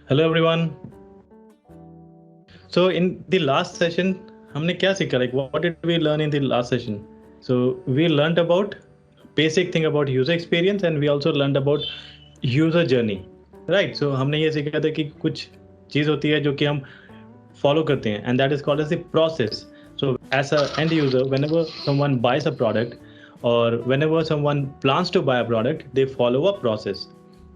Hello everyone. So in the last session, हमने क्या सीखा? Like what did we learn in the last session? So we learned about basic thing about user experience and we also learned about user journey. Right? So हमने ये सीखा था कि कुछ चीज होती है जो कि हम follow करते हैं and that is called as the process. So as a end user, whenever someone buys a product or whenever someone plans to buy a product, they follow a process.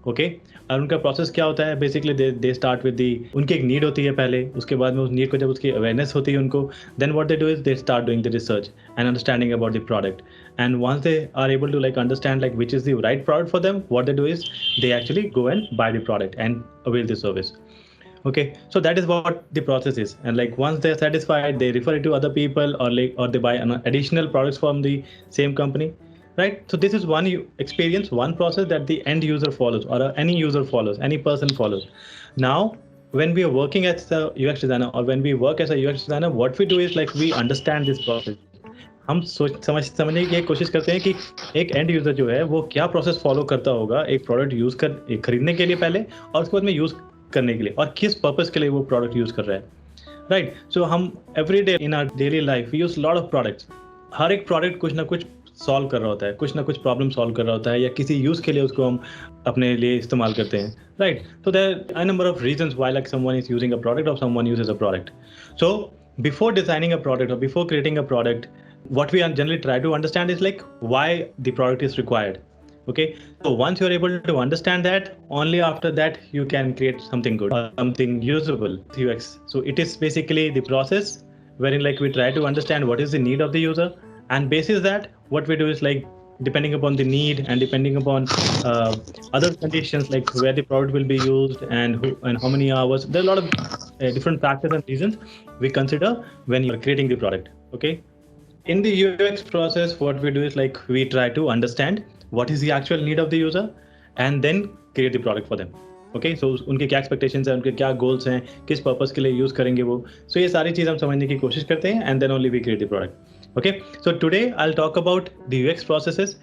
Okay और उनका process क्या होता है basically they start with the उनकी एक need होती है पहले उसके बाद में उस नीड को जब उसकी अवेयरनेस होती है उनको then what they do is they start doing the research and understanding about the product and once they are able to like understand like which is the right product for them what they do is they actually go and buy the product and avail the service. Okay, so that is what the process is, and like once they're satisfied they refer it to other people or they buy additional products from the same company, right? So this is one experience, one process that the end user follows or any user follows, any person follows. Now when we are working as a UX designer or when we work as a UX designer, what we do is like we understand this process. हम समझने की कोशिश करते हैं कि एक and user जो है वो क्या प्रोसेस फॉलो करता होगा एक प्रोडक्ट यूज कर खरीदने के लिए पहले और उसके बाद में यूज करने के लिए और किस पर्पस के लिए वो प्रोडक्ट यूज कर रहा है. राइट सो हम every day in our daily life use lot of products. हर एक प्रोडक्ट कुछ ना कुछ सॉल्व कर रहा होता है, कुछ ना कुछ प्रॉब्लम सॉल्व कर रहा होता है या किसी यूज के लिए उसको हम अपने लिए इस्तेमाल करते हैं. Right so there are number of reasons why like someone is using a product or someone uses a product. So before designing a product or before creating a product, what we generally try to understand is like why the product is required. Okay, so once you're able to understand that, only after that you can create something good or something usable with UX. So it is basically the process wherein like we try to understand what is the need of the user, and basis that what we do is like depending upon the need and depending upon other conditions like where the product will be used and who and how many hours, there are a lot of different factors and reasons we consider when you're creating the product. Okay, in the UX process, what we do is like we try to understand what is the actual need of the user and then create the product for them. Okay, so उनके क्या expectations हैं, उनके क्या goals हैं, किस purpose के लिए use करेंगे वो. So ये सारी चीज़ हम समझने की कोशिश करते हैं and then only we create the product. Okay, so today I'll talk about the UX processes.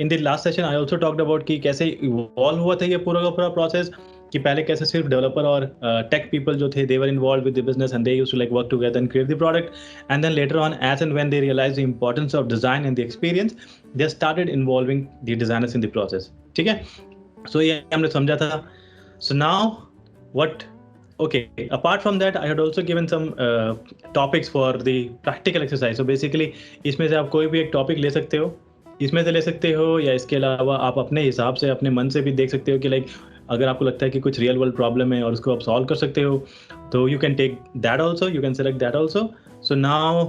In the last session I also talked about कि कैसे evolve हुआ था ये पूरा का पूरा process, कि पहले कैसे सिर्फ डेवलपर और टेक पीपल जो थे they were involve with the business and they used to like work together and create the product and then later on as and when they realize the importance of design and the experience they started involving the designers in the process. ठीक है, so ये हमने समझा था. So now what, okay, apart from that I had also given some topics for the practical exercise. So basically इसमें से आप कोई भी एक टॉपिक ले सकते हो, इसमें से ले सकते हो या इसके अलावा आप अपने हिसाब से अपने मन से भी देख सकते हो कि लाइक अगर आपको लगता है कि कुछ रियल वर्ल्ड प्रॉब्लम है और उसको आप सॉल्व कर सकते हो तो you can take that also, you can select that also. So now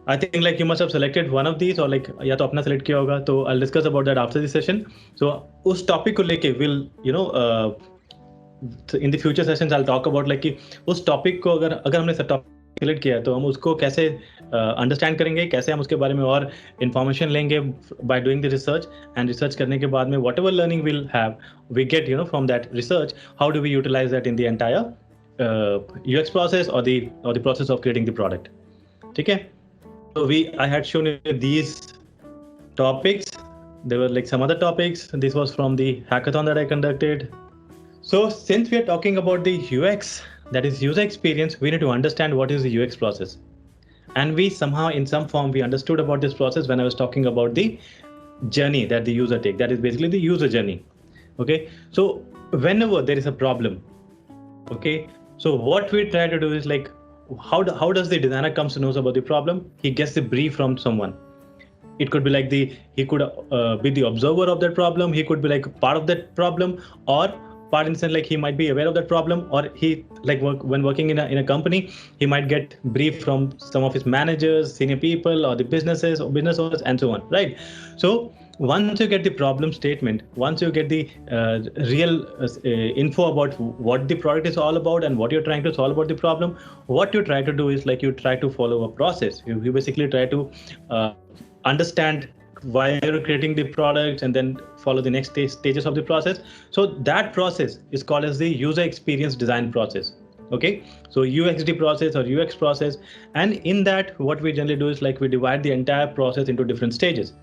I think like you must have selected one of these or like या तो अपना सेलेक्ट किया होगा, तो I discuss about that after this session. So उस topic को लेके will you know in the future sessions I will talk about like कि उस टॉपिक को अगर हमने टॉपिक सेलेक्ट किया है तो हम उसको कैसे अंडरस्टैंड करेंगे, कैसे हम उसके बारे में और इन्फॉर्मेशन लेंगे by doing the research and research करने के बाद में whatever learning will have we get you know from that research, how do we utilise that in the entire UX process or the process of creating the product. ठीक है, so I had shown you these topics. There were like some other topics. This was from the hackathon that I conducted. So since we are talking about the UX, that is user experience, we need to understand what is the UX process. And we somehow in some form we understood about this process when I was talking about the journey that the user take. That is basically the user journey. Okay, so whenever there is a problem, okay, so what we try to do is like how does the designer comes to know about the problem? He gets the brief from someone. It could be like he could be the observer of that problem, he could be like part of that problem, or part instance like he might be aware of that problem, or he like when working in a company he might get brief from some of his managers, senior people, or the businesses or business owners and so on, right? So once you get the problem statement, once you get the real info about what the product is all about and what you're trying to solve about the problem, what you try to do is like you try to follow a process. You basically try to understand why you're creating the products and then follow the next stages of the process. So that process is called as the user experience design process. Okay, so UXD process or UX process, and in that what we generally do is like we divide the entire process into different stages.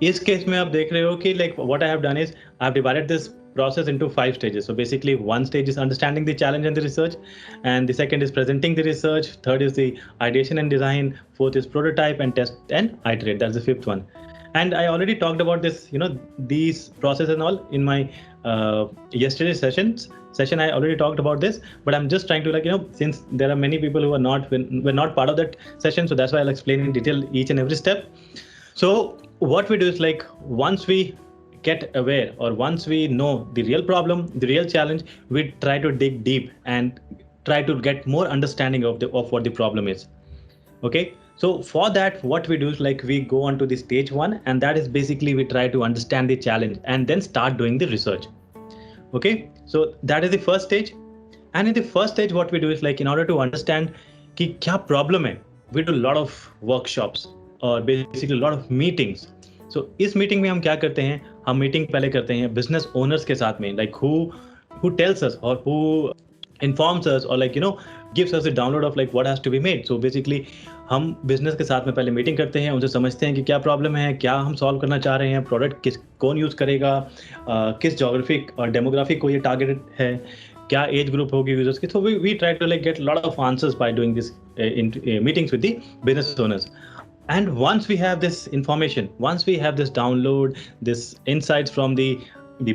इस case में आप देख रहे हो कि like what I have done is I have divided this process into 5 stages. So basically one stage is understanding the challenge and the research, and the second is presenting the research, third is the ideation and design, fourth is prototype and test and iterate. That's the fifth one. And I already talked about this, these process and all in my yesterday's session. I already talked about this, but I'm just trying to since there are many people who are were not part of that session, so that's why I'll explain in detail each and every step. So what we do is once we get aware or once we know the real problem, the real challenge, we try to dig deep and try to get more understanding of what the problem is. Okay. So for that, what we do is we go on to the stage one, and that is basically we try to understand the challenge and then start doing the research. Okay. So that is the first stage. And in the first stage, what we do is in order to understand कि क्या problem है, we do a lot of workshops और basically a lot of meetings. So इस meeting में हम क्या करते हैं, हम meeting पहले करते हैं business owners के साथ में, who tells us or who informs us or gives us the download of what has to be made. So basically हम बिजनेस के साथ में पहले मीटिंग करते हैं, उनसे समझते हैं कि क्या प्रॉब्लम है, क्या हम सॉल्व करना चाह रहे हैं, प्रोडक्ट कौन यूज़ करेगा, किस जोग्राफिक और डेमोग्राफिक को ये टारगेटेड है, क्या एज ग्रुप होगी यूजर्स की. So we try to get lot of answers by doing this meetings with the business owners. And once we have this information, once we have this download, this insights from the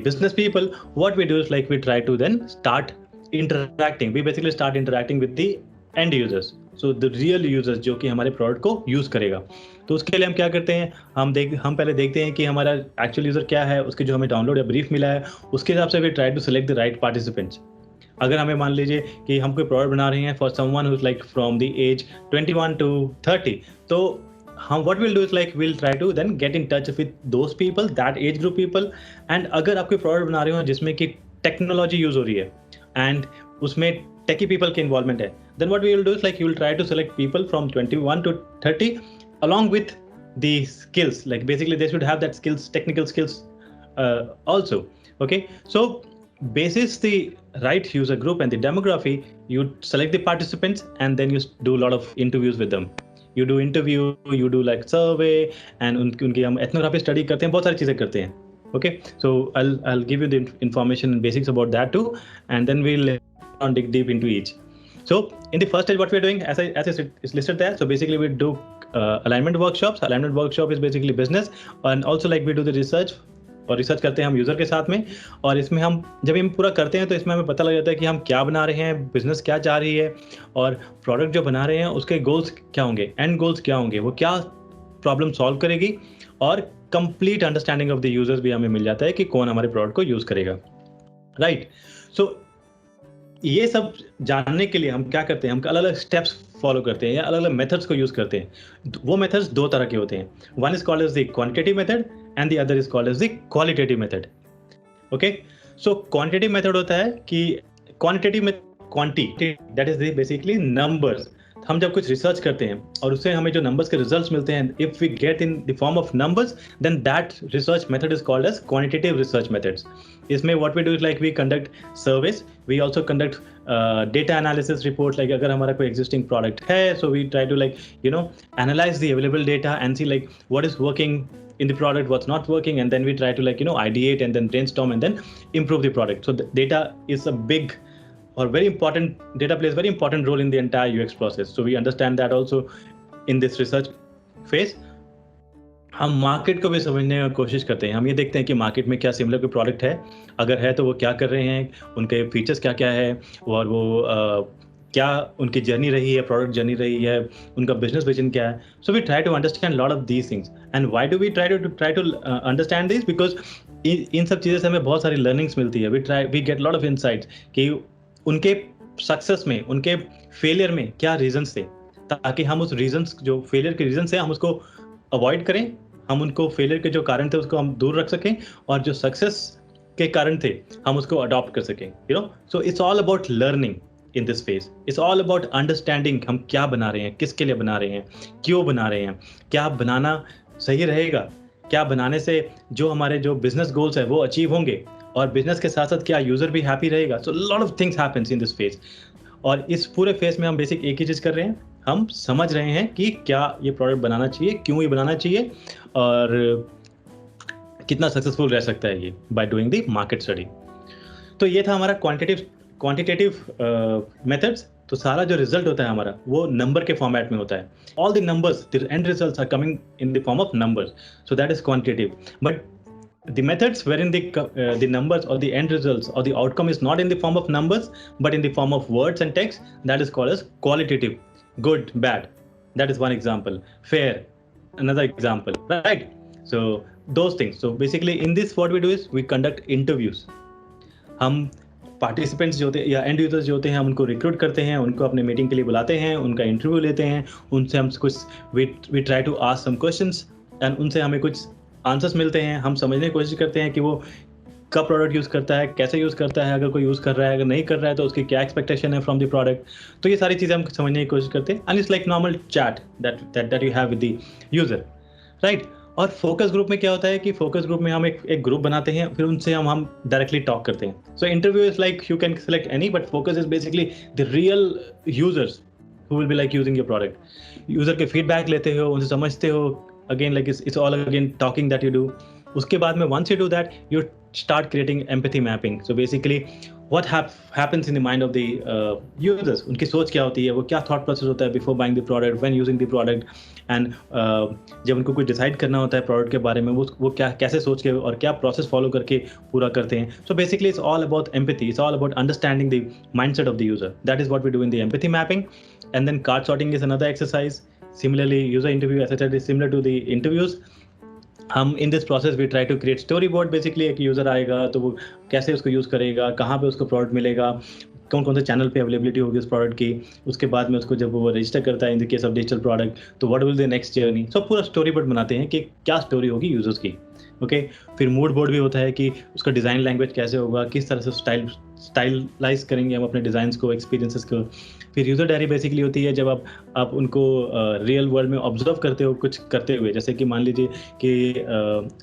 business people, what we do is we try to then start interacting. We basically start interacting with the end users. So the real users जो कि हमारे product को use करेगा. तो उसके लिए हम क्या करते हैं, हम पहले देखते हैं कि हमारा एक्चुअल यूजर क्या है, उसके जो हमें डाउनलोड या ब्रीफ मिला है उसके हिसाब से we try to select the right participants. अगर हमें मान लीजिए कि हम कोई प्रोडक्ट बना रहे हैं for someone who is from the age 21 to 30, तो हम what we'll do is we'll try to then get in touch with those people, that age group people. And अगर आप कोई प्रोडक्ट बना रहे हो जिसमें कि टेक्नोलॉजी यूज हो रही है एंड उसमें techie people के involvement है, then what we will do is you will try to select people from 21 to 30 along with the skills. Basically they should have that skills, technical skills also. Okay, so basis the right user group and the demography, you select the participants and then you do a lot of interviews with them. You do interview, you do survey, and उनकी हम ethnography study करते हैं, बहुत सारी चीजें करते हैं. Okay, so I'll give you the information and basics about that too, and then we'll dig deep into each. So in the first stage, what we're doing, as is listed there, so basically we do alignment workshops. Alignment workshop is basically business, and also we do the research, और research करते हैं हम user के साथ में. और इसमें हम जब हम पूरा करते हैं तो इसमें हमें पता लग जाता है कि हम क्या बना रहे हैं, बिजनेस क्या चाह रही है, और प्रोडक्ट जो बना रहे हैं उसके गोल्स क्या होंगे, एंड गोल्स क्या होंगे, वो क्या प्रॉब्लम सॉल्व करेगी, और complete understanding of the users भी हमें मिल जाता है कि कौन हमारे प्रोडक्ट को यूज करेगा. राइट. सो ये सब जानने के लिए हम क्या करते हैं, हम अलग अलग स्टेप्स फॉलो करते हैं या अलग अलग मेथड्स को यूज करते हैं. वो मेथड्स दो तरह के होते हैं. One is called as the quantitative method and the other is called as the qualitative method. Okay, so quantitative method होता है कि quantitative में quantity, that is the basically numbers. हम जब कुछ रिसर्च करते हैं और उससे हमें जो नंबर्स के रिजल्ट्स मिलते हैं, if we get in the form of numbers, then that research method is called as quantitative research methods. इसमें what we do is we conduct surveys, we also conduct data analysis reports. अगर हमारा कोई existing product है, so we try to analyze the available data and see what is working in the product, what's not working, and then we try to ideate and then brainstorm and then improve the product. So the data is a big or very important, data plays very important role in the entire UX process. So we understand that also in this research phase. हम market को भी समझने की कोशिश करते हैं. हम ये देखते हैं कि मार्केट में क्या सिमिलर कोई प्रोडक्ट है, अगर है तो वो क्या कर रहे हैं, उनके फीचर्स क्या क्या है, और वो क्या उनकी जर्नी रही है, प्रोडक्ट जर्नी रही है, उनका बिजनेस विजन क्या है. So we try to understand lot of these things. And why do we try to understand this? Because इन सब चीज़ों से हमें बहुत सारी लर्निंग्स मिलती है. We get lot of insights कि उनके सक्सेस में, उनके फेलियर में क्या रीजंस थे, ताकि हम उस रीजंस, जो फेलियर के रीजंस है, हम उसको अवॉइड करें, हम उनको फेलियर के जो कारण थे उसको हम दूर रख सकें, और जो सक्सेस के कारण थे हम उसको अडॉप्ट कर सकें. So it's all about learning in this phase. It's all about understanding हम क्या बना रहे हैं, किसके लिए बना रहे हैं, क्यों बना रहे हैं, क्या बनाना सही रहेगा, क्या बनाने से जो हमारे जो बिजनेस गोल्स है वो अचीव होंगे, और बिजनेस के साथ साथ क्या यूजर भी हैप्पी रहेगा. सो lot of things happens in this phase. और इस पूरे फेज में हम बेसिक एक ही चीज कर रहे हैं, हम समझ रहे हैं कि क्या ये प्रोडक्ट बनाना चाहिए, क्यों ये बनाना चाहिए, और कितना सक्सेसफुल रह सकता है ये bye doing the market study. तो ये था हमारा क्वांटिटेटिव मेथड्स। तो सारा जो रिजल्ट होता है हमारा वो नंबर के फॉर्मेट में होता है। All the numbers, the end results are coming in the form of numbers, so that is quantitative. But the methods wherein the numbers or the end results or the outcome is not in the form of numbers but in the form of words and text, that is called as qualitative. Good, bad, that is one example. Fair, another example, right? So those things. So basically in this what we do is we conduct interviews. हम participants जो होते हैं या and users जो होते हैं हम उनको रिक्रूट करते हैं, उनको अपने मीटिंग के लिए बुलाते हैं, उनका इंटरव्यू लेते हैं, उनसे हम कुछ we try to ask some questions and उनसे हमें कुछ आंसर्स मिलते हैं। हम समझने की कोशिश करते हैं कि वो कब प्रोडक्ट यूज़ करता है, कैसे यूज़ करता है, अगर कोई यूज़ कर रहा है, अगर नहीं कर रहा है तो उसकी क्या एक्सपेक्टेशन है फ्रॉम द प्रोडक्ट। तो ये सारी चीज़ें हम समझने की कोशिश करते हैं and it's like normal chat that you have with the user, right. और फोकस ग्रुप में क्या होता है कि फोकस ग्रुप में हम एक ग्रुप बनाते हैं, फिर उनसे हम डायरेक्टली टॉक करते हैं। So interview is like you can select any, but focus is basically the real users who will be like using your product. User के फीडबैक लेते हो, उनसे समझते हो, again like it's all again talking that you do. उसके बाद में once you do that you start creating empathy mapping. So basically what happens in the mind of the users, उनकी सोच क्या होती है, वो क्या thought process होता है before buying the product, when using the product, and जब उनको कुछ decide करना होता है product के बारे में, वो क्या कैसे सोच के और क्या process follow करके पूरा करते हैं। So basically it's all about empathy, it's all about understanding the mindset of the user. That is what we do in the empathy mapping. And then card sorting is another exercise. Similarly user interview, as I said, is similar to the interviews. हम in this process we try to create storyboard. Basically एक user आएगा तो वो कैसे उसको use करेगा, कहाँ पे उसको प्रोडक्ट मिलेगा, कौन कौन से चैनल पे अवेलेबिलिटी होगी उस प्रोडक्ट की। उसके बाद में उसको जब वो रजिस्टर करता है in the case of digital product, तो what will the next journey. So पूरा स्टोरी बोर्ड बनाते हैं कि क्या स्टोरी होगी यूजर्स की। ओके, फिर मूड बोर्ड भी होता है कि उसका डिज़ाइन लैंग्वेज कैसे होगा, किस तरह से स्टाइलाइज करेंगे हम अपने डिज़ाइंस को, एक्सपीरियंसेस को। फिर यूज़र डायरी बेसिकली होती है जब आप उनको रियल वर्ल्ड में ऑब्जर्व करते हो कुछ करते हुए। जैसे कि मान लीजिए कि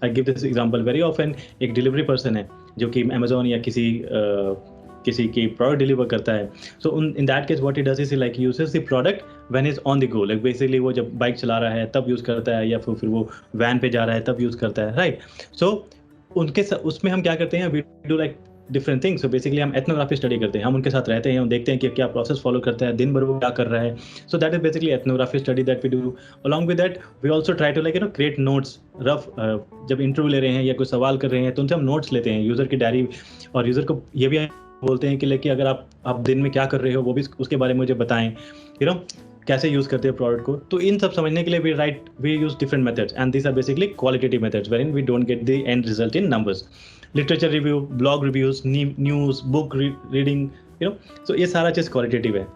I give this example, very often एक डिलीवरी पर्सन है जो कि अमेजोन या किसी की प्रोडक्ट डिलीवर करता है। So in that case what he does is like uses the product when is on the go. Like basically वो जब बाइक चला रहा है तब यूज़ करता है, या फिर वो वैन पे जा रहा है तब यूज़ करता है, राइट। सो उसमें हम क्या करते हैं, we do like different things. So basically हम एथनोग्राफी स्टडी करते हैं, हम उनके साथ रहते हैं, हम देखते हैं कि क्या प्रोसेस फॉलो करता है, दिन भर वो क्या कर रहा है। So that is basically ethnography study that we do. Along with that we also try to like create notes rough. जब इंटरव्यू ले रहे हैं या कोई सवाल कर रहे हैं तो उनसे हम नोट्स लेते हैं, यूज़र की डायरी। और यूज़र को ये भी बोलते हैं कि लेकिन अगर आप दिन में क्या कर रहे हो वो भी उसके बारे में मुझे बताएं, कैसे यूज़ करते हैं प्रोडक्ट को। तो इन सब समझने के लिए we use different methods and these are basically qualitative methods wherein we don't get the end result in numbers. Literature review, blog reviews, news, book reading, so ये सारा चीज़ क्वालिटेटिव है।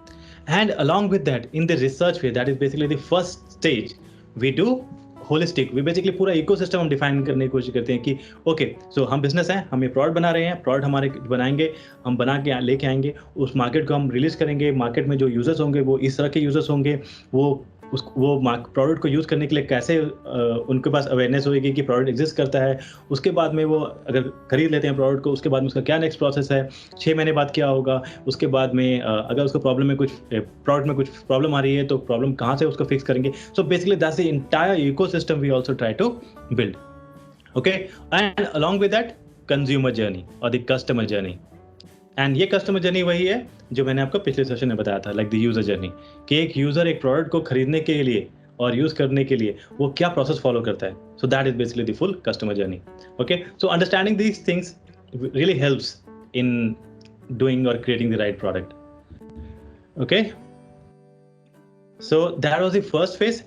And along with that in the research phase, that is basically the first stage, we do holistic. We basically पूरा ecosystem हम define करने की कोशिश करते हैं कि ओके सो हम बिजनेस हैं, हम ये प्रोडक्ट बना रहे हैं, प्रोडक्ट हमारे बनाएंगे, हम बना के लेके आएंगे, उस मार्केट को हम रिलीज करेंगे। मार्केट में जो यूजर्स होंगे वो इस तरह के यूजर्स होंगे, वो प्रोडक्ट को यूज़ करने के लिए कैसे उनके पास अवेयरनेस होगी कि प्रोडक्ट एग्जिस्ट करता है। उसके बाद में वो अगर खरीद लेते हैं प्रोडक्ट को, उसके बाद में उसका क्या नेक्स्ट प्रोसेस है, 6 महीने बाद क्या होगा। उसके बाद में अगर उसको प्रोडक्ट में कुछ प्रॉब्लम आ रही है तो प्रॉब्लम कहाँ से उसको फिक्स करेंगे। So basically that's the entire ecosystem we also try to build. Okay, and along with that consumer journey और द कस्टमर जर्नी। एंड ये कस्टमर जर्नी वही है जो मैंने आपको पिछले सेशन में बताया था, लाइक द यूजर जर्नी, कि एक यूजर एक प्रोडक्ट को खरीदने के लिए और यूज करने के लिए वो क्या प्रोसेस फॉलो करता है। So that is basically the full customer journey. Okay, so understanding these things really helps in doing or creating the right product. Okay, so that was the first phase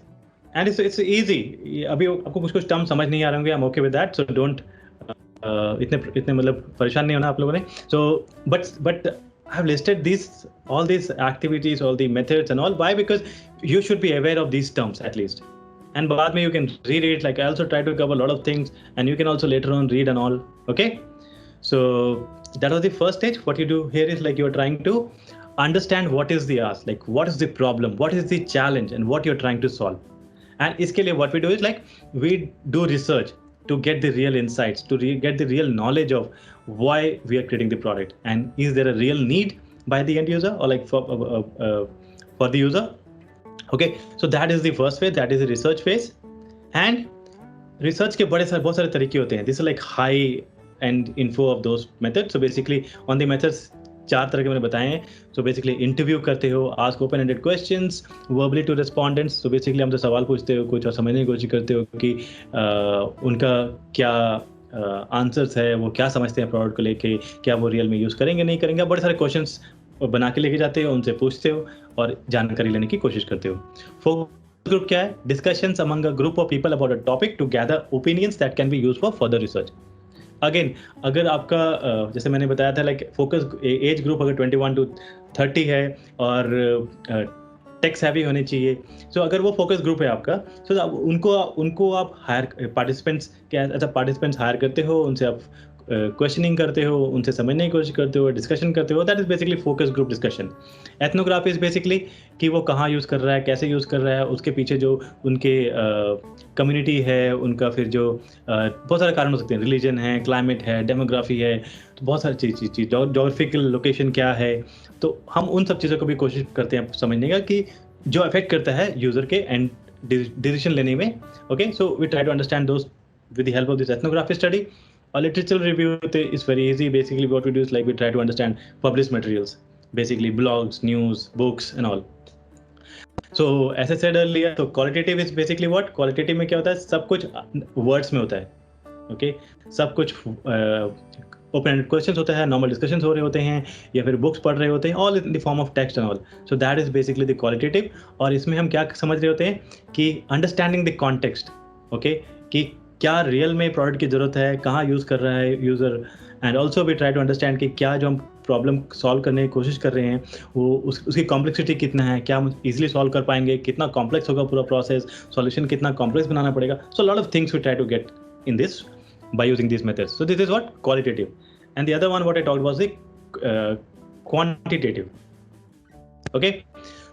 and it's easy. अभी आपको कुछ term समझ नहीं आ रहे होंगे, I am okay with that, so don't इतने मतलब परेशान नहीं होना आप लोगों ने। So but I have listed all these activities, all the methods and all. Why? Because you should be aware of these terms at least. And बाद में you can read it. Like I also try to cover a lot of things, and you can also later on read and all. Okay. So that was the first stage. What you do here is like you are trying to understand what is the ask, like what is the problem, what is the challenge, and what you're trying to solve. And इसके लिए what we do is like we do research to get the real insights, to get the real knowledge of why we are creating the product, and is there a real need by the end user or like for the user. Okay, so that is the first phase, that is the research phase. And research के बहुत सारे तरीके होते हैं. This is like high and info of those method. So basically on the methods 4 तरह के मैंने बताए हैं. सो बेसिकली इंटरव्यू करते हो, ask open ended questions, verbally to respondents. So basically हमसे सवाल पूछते हो कुछ और समझने की कोशिश करते हो कि उनका क्या आंसर्स है, वो क्या समझते हैं प्रोडक्ट को लेके, क्या वो रियल में यूज़ करेंगे नहीं करेंगे. बड़े सारे क्वेश्चंस बना के लेके जाते हो, उनसे पूछते हो और जानकारी लेने की कोशिश करते हो. फोकस ग्रुप क्या है? Discussions among a group of people about a topic to gather opinions that can be used for further research. Again, अगर आपका जैसे मैंने बताया था लाइक फोकस एज ग्रुप अगर 21 to 30 है और टेक हैवी होने चाहिए. सो अगर वो फोकस ग्रुप है आपका, सो उनको आप हायर पार्टिसिपेंट्स हायर करते हो, उनसे आप क्वेश्चनिंग करते हो, उनसे समझने की कोशिश करते हो, डिस्कशन करते हो. That is basically focus group discussion. Ethnography is basically कि वो कहाँ यूज़ कर रहा है, कैसे यूज़ कर रहा है, उसके पीछे जो उनके कम्युनिटी है, उनका फिर जो बहुत सारे कारण हो सकते हैं. रिलीजन है, क्लाइमेट है, डेमोग्राफी है, तो बहुत सारी चीज़ जोग्राफिकल लोकेशन क्या है. तो हम उन सब चीज़ों को भी कोशिश करते हैं समझने का कि जो अफेक्ट करता है यूज़र के एंड डिसीजन लेने में. Okay, so we try to understand those with the help of this ethnography study. A literature review is very easy. Basically what we do is like we try to understand published materials, basically blogs, news, books and all. So as I said earlier, so qualitative is basically what? Qualitative में क्या होता है? सब कुछ words में होता है. Okay, सब कुछ ओपन एंडेड क्वेश्चंस होता है, नॉर्मल डिस्कशंस हो रहे होते हैं या फिर बुक्स पढ़ रहे होते हैं, all in the form of text and all. So that is basically the qualitative. और इसमें हम क्या समझ रहे होते हैं कि अंडरस्टैंडिंग द कॉन्टेक्स्ट. ओके, कि क्या रियल में प्रोडक्ट की ज़रूरत है, कहाँ यूज़ कर रहा है user. And also we try to understand कि क्या जो हम प्रॉब्लम सॉल्व करने की कोशिश कर रहे हैं वो उसकी कॉम्प्लेक्सिटी कितना है, क्या हम इजीली सॉल्व कर पाएंगे, कितना कॉम्प्लेक्स होगा पूरा प्रोसेस, सॉल्यूशन कितना कॉम्प्लेक्स बनाना पड़ेगा. So lot of things we try to get in this by using these methods. So this is what qualitative. And the other one what I talked was the quantitative. Okay,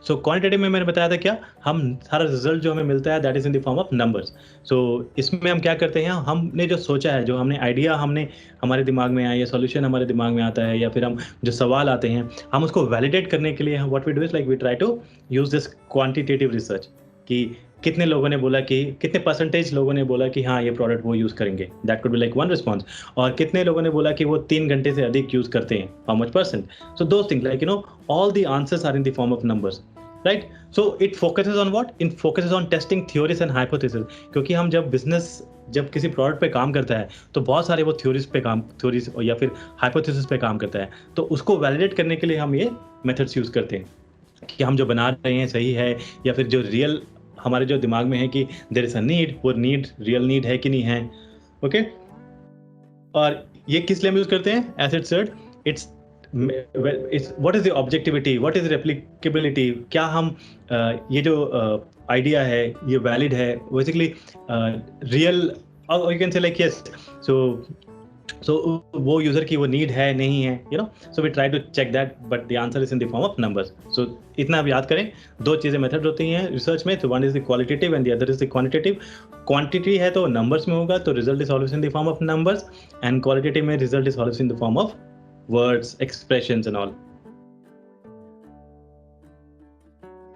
so quantitative में मैंने बताया था क्या, हम सारा result जो हमें मिलता है that is in the form of numbers. So इसमें हम क्या करते हैं, हमने जो सोचा है, जो हमने आइडिया हमने हमारे दिमाग में आया या सॉल्यूशन हमारे दिमाग में आता है या फिर हम जो सवाल आते हैं हम उसको वैलिडेट करने के लिए what we do is like we try to use this quantitative research. कि कितने लोगों ने बोला कि कितने परसेंटेज लोगों ने बोला कि हाँ ये प्रोडक्ट वो यूज़ करेंगे, that could be like one response. और कितने लोगों ने बोला कि वो 3 घंटे से अधिक यूज़ करते हैं, how much percent. So those things like all the answers are in the form of numbers, right. So it focuses on what, it focuses on testing theories and hypothesis. क्योंकि हम जब किसी प्रोडक्ट पे काम करता है तो बहुत सारे वो थ्योरीज या फिर हाइपोथेसिस पे काम करता है. तो उसको वैलिडेट करने के लिए हम ये मेथड्स यूज़ करते हैं कि हम जो बना रहे हैं सही है या फिर जो रियल हमारे जो दिमाग में है कि देयर इज अ नीड, वो नीड रियल नीड है कि नहीं है. ओके, और ये किस लिए हम यूज करते हैं? As it said, it's what is the objectivity, what is replicability. क्या हम ये जो आइडिया है ये वैलिड है, basically real, or you can say like yes. So वो यूजर की वो नीड है नहीं है, so we try to check that, but the answer is in the form of numbers. So इतना आप याद करें, 2 चीजें मेथड होती हैं रिसर्च में. तो one is the qualitative and the other is the quantitative. Quantity है तो नंबर्स में होगा, तो result is always in the form of numbers. And qualitative में result is always in the form of words, expressions and all.